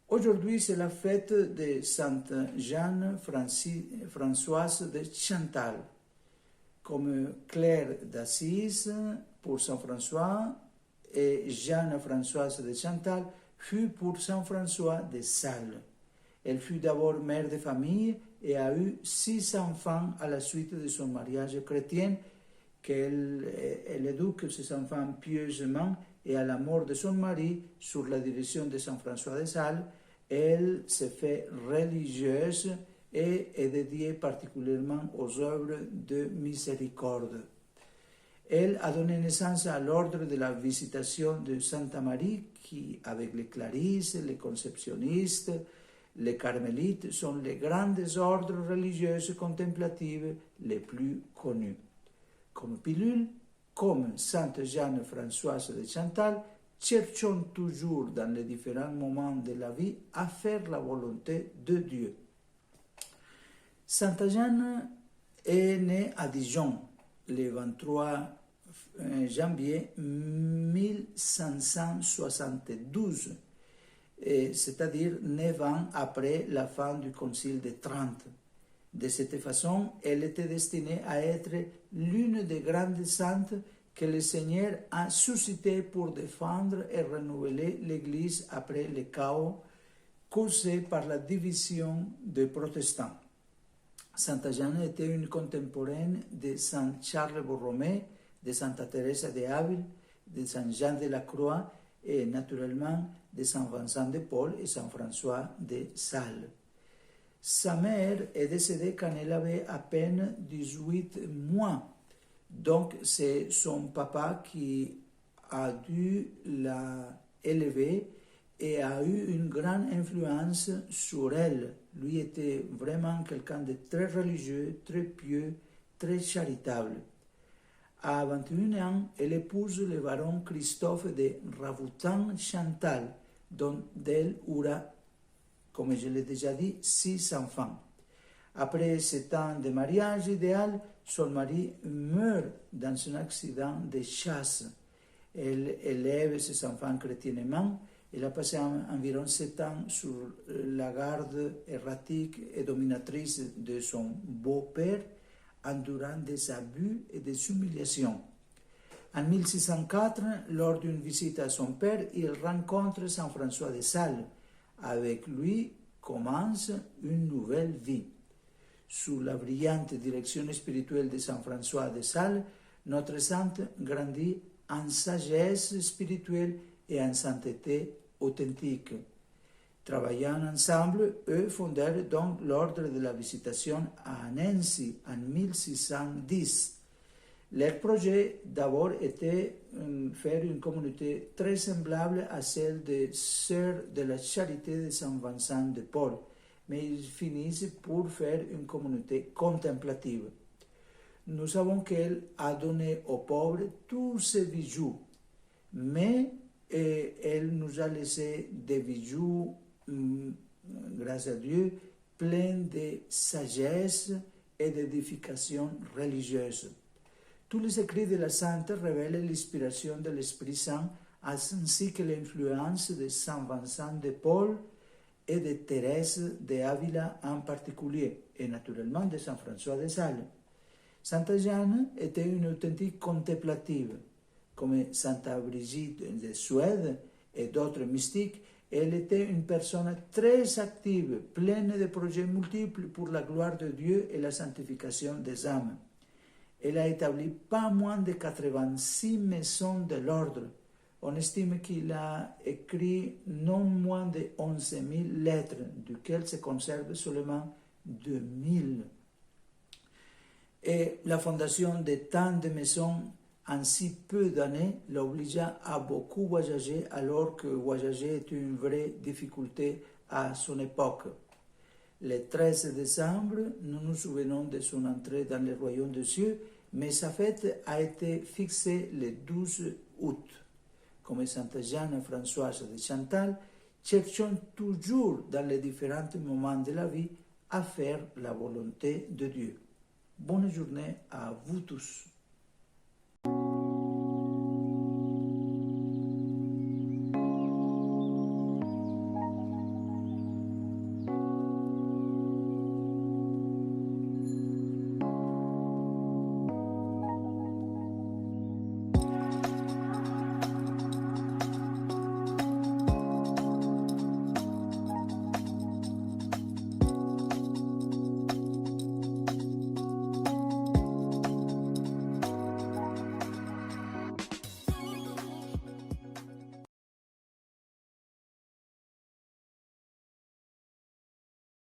Aujourd'hui, c'est la fête de Sainte Jeanne Françoise de Chantal, comme Claire d'Assise pour Saint François et Jeanne Françoise de Chantal fut pour Saint François de Sales. Elle fut d'abord mère de famille et a eu 6 enfants à la suite de son mariage chrétien, qu'elle éduque ses enfants pieusement, et à la mort de son mari, sur la direction de Saint François de Sales, elle se fait religieuse et est dédiée particulièrement aux œuvres de miséricorde. Elle a donné naissance à l'ordre de la Visitation de Sainte Marie, qui, avec les Clarisses, les Conceptionnistes, les Carmélites, sont les grands ordres religieux contemplatifs les plus connus. Comme pilule, comme Sainte Jeanne Françoise de Chantal, cherchons toujours dans les différents moments de la vie à faire la volonté de Dieu. Sainte Jeanne est née à Dijon le 23 janvier 1572, c'est-à-dire 9 ans après la fin du Concile de Trente. De cette façon, elle était destinée à être l'une des grandes saintes que le Seigneur a suscité pour défendre et renouveler l'Église après le chaos causé par la division des protestants. Sainte Jeanne était une contemporaine de Saint Charles Borromée, de Sainte Thérèse d'Avila, de Saint Jean de la Croix et naturellement de Saint Vincent de Paul et Saint François de Sales. Sa mère est décédée quand elle avait à peine 18 mois. Donc, c'est son papa qui a dû la élever et a eu une grande influence sur elle. Lui était vraiment quelqu'un de très religieux, très pieux, très charitable. À 21 ans, elle épouse le baron Christophe de Ravoutan-Chantal, dont elle aura, comme je l'ai déjà dit, 6 enfants. Après 7 ans de mariage idéal, son mari meurt dans un accident de chasse. Elle élève ses enfants chrétiennement. Elle a passé environ 7 ans sur la garde erratique et dominatrice de son beau-père, endurant des abus et des humiliations. En 1604, lors d'une visite à son père, il rencontre Saint François de Sales. Avec lui commence une nouvelle vie. Sous la brillante direction spirituelle de Saint François de Sales, notre sainte grandit en sagesse spirituelle et en sainteté authentique. Travaillant ensemble, eux fondèrent donc l'ordre de la Visitation à Nancy en 1610. Leur projet d'abord était faire une communauté très semblable à celle des Sœurs de la Charité de Saint Vincent de Paul, mais ils finissent pour faire une communauté contemplative. Nous savons qu'elle a donné aux pauvres tous ses bijoux, mais elle nous a laissé des bijoux, grâce à Dieu, pleins de sagesse et d'édification religieuse. Tous les écrits de la Sainte révèlent l'inspiration de l'Esprit Saint ainsi que l'influence de Saint Vincent de Paul et de Thérèse d'Avila en particulier, et naturellement de Saint François de Sales. Sainte Jeanne était une authentique contemplative. Comme Sainte Brigitte de Suède et d'autres mystiques, elle était une personne très active, pleine de projets multiples pour la gloire de Dieu et la sanctification des âmes. Elle a établi pas moins de 86 maisons de l'ordre. On estime qu'il a écrit non moins de 11 000 lettres, duquel se conserve seulement 2000. Et la fondation de tant de maisons en si peu d'années l'obligea à beaucoup voyager, alors que voyager est une vraie difficulté à son époque. Le 13 décembre, nous nous souvenons de son entrée dans le royaume des cieux, mais sa fête a été fixée le 12 août. Comme Sainte Jeanne Françoise de Chantal, cherchons toujours dans les différents moments de la vie à faire la volonté de Dieu. Bonne journée à vous tous.